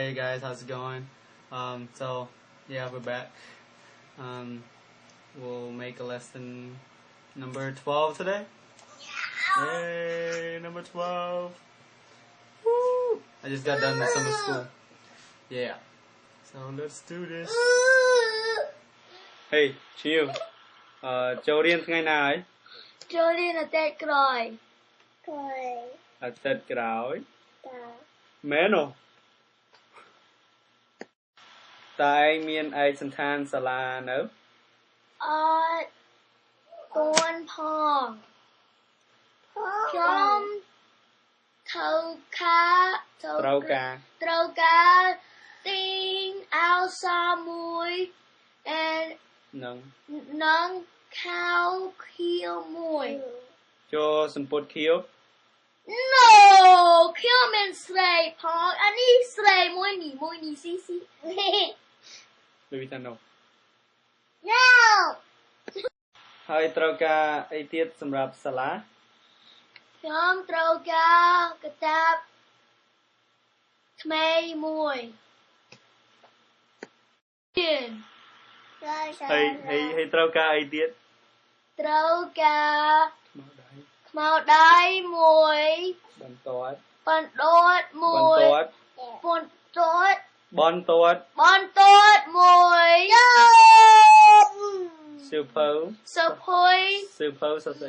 Hey guys, how's it going? So yeah, we're back. We'll make a lesson number 12 today. Yay, number 12. Woo! I just got done with summer school. Yeah. So let's do this. Hey, chill. Châu điên ngày nào ấy? Châu điên là Tết rồi. Là Tết rồi. Mẹ nó. Tại miền ai sanh than sa la nữa. តួនផងខ្ញុំត្រូវការទីងអោសាមួយ and នឹងខោខៀវមួយ ចូលសម្ពុតខៀវ No ខៀវមិនស្រីផងអានេះស្រីមួយនេះស៊ី Baby Tano. No ហើយត្រូវការអីទៀតសម្រាប់សាលា ខ្ញុំត្រូវការកាតាបថ្មីមួយ ហើយត្រូវការអីទៀត ត្រូវការខ្មៅដៃមួយបន្ទាត់មួយសៀវភៅសរសេរ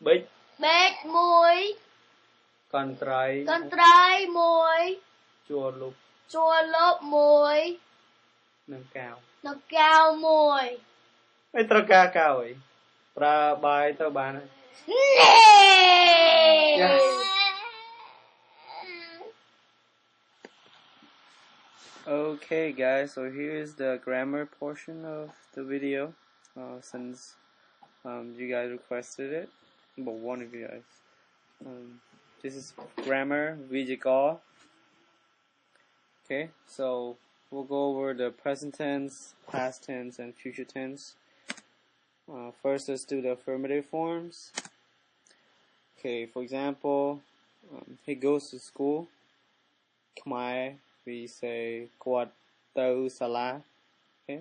ប៊ិចមួយកន្ត្រៃមួយជួរលុបមួយនិងកៅមួយហើយត្រូវការកៅអីប្រើបាយទៅបានហើយ Okay guys, so here's the grammar portion of the video, since you guys requested it, but one of you guys. This is grammar, vijikal. Okay, so we'll go over the present tense, past tense, and future tense. First, let's do the affirmative forms. Okay, for example, he goes to school. Khmer, we say kwat tau sala. Okay,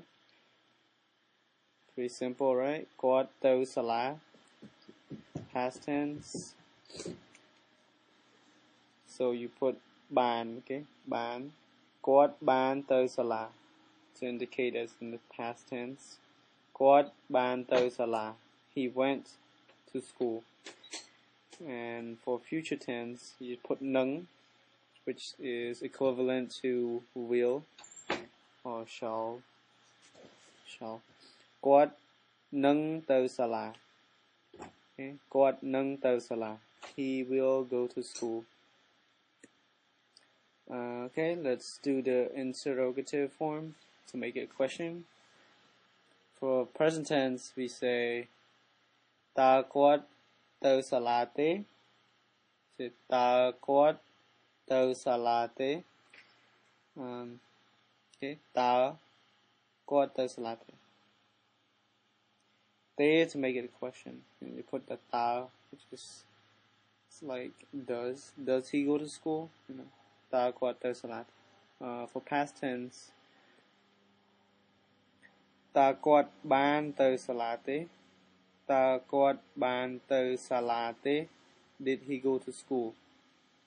pretty simple, right? Kwat tau sala. Past tense. So you put ban, okay? Ban. Kwat ban tau sala to indicate as in the past tense. Kwat ban tau sala. He went to school. And for future tense, you put nung, which is equivalent to will or shall. Kwat nung tau sala. Okay, kwat nung tau sala. He will go to school. Okay, let's do the interrogative form to make it a question. For present tense, we say ta kwat tau sala te. So ta kwat tau sala te. Okay, ta kwat tau sala te. Te to make it a question. And you put the ta, which is like does he go to school? You know, ta kwat tau sala te. For past tense, ta kwat ban tau sala te. Ta kwat ban tau sala te. Did he go to school?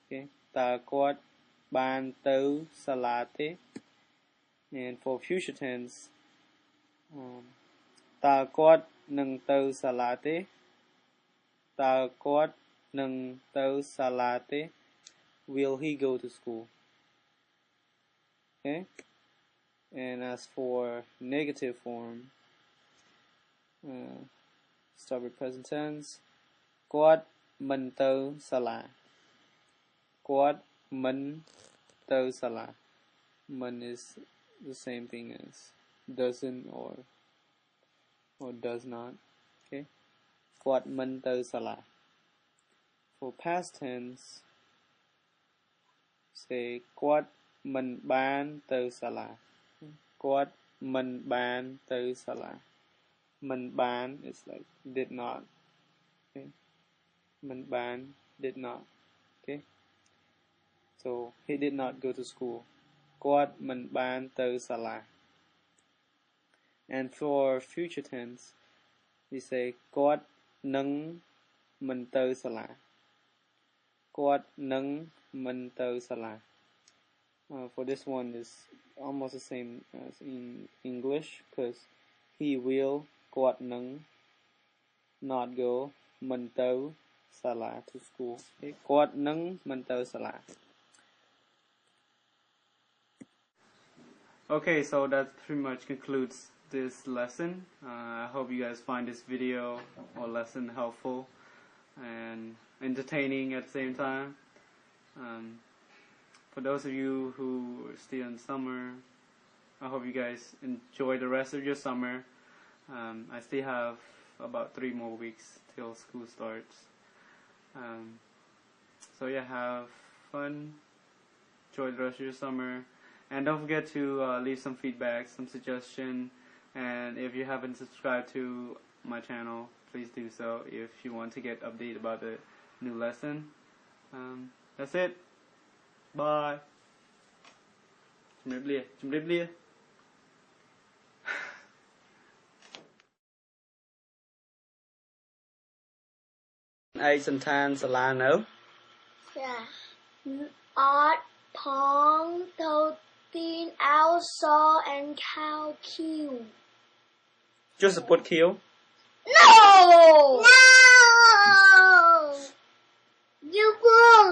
Okay, ta kwat ban tau sala te. And for future tense, ta kwat nung tau sala te. Ta kwat nung tau sala te. Will he go to school? Okay, and as for negative form, start with present tense. Kwat man tau sala. Kwat man tau sala. Man is the same thing as doesn't or does not. Okay, kwat man tau sala. For past tense, say kwat man ban tau sala. Kwat man ban tau sala. Man ban is like did not. Okay, man ban did not. Okay, so so he did not go to school គាត់មិនបានទៅសាលា and for future tense we say គាត់នឹងមិនទៅសាលា គាត់នឹងមិនទៅសាលា for this one is almost the same as in English because he will គាត់នឹង not go មិនទៅសាលា to school គាត់នឹងមិនទៅសាលា Okay, so that pretty much concludes this lesson. I hope you guys find this video or lesson helpful and entertaining at the same time. For those of you who are still in summer, I hope you guys enjoy the rest of your summer. I still have about 3 more weeks till school starts. So yeah, have fun, enjoy the rest of your summer, and don't forget to leave some feedback, some suggestion, and if you haven't subscribed to my channel, please do so if you want to get updated about the new lesson. That's it. Bye. ជំរាបលា ឯកសន្តានសាលានៅ Yeah. Art, Pong, Totin, Owl, Saw, and Cow Q. ចុះសពុតខៀវ No! No! You wrong!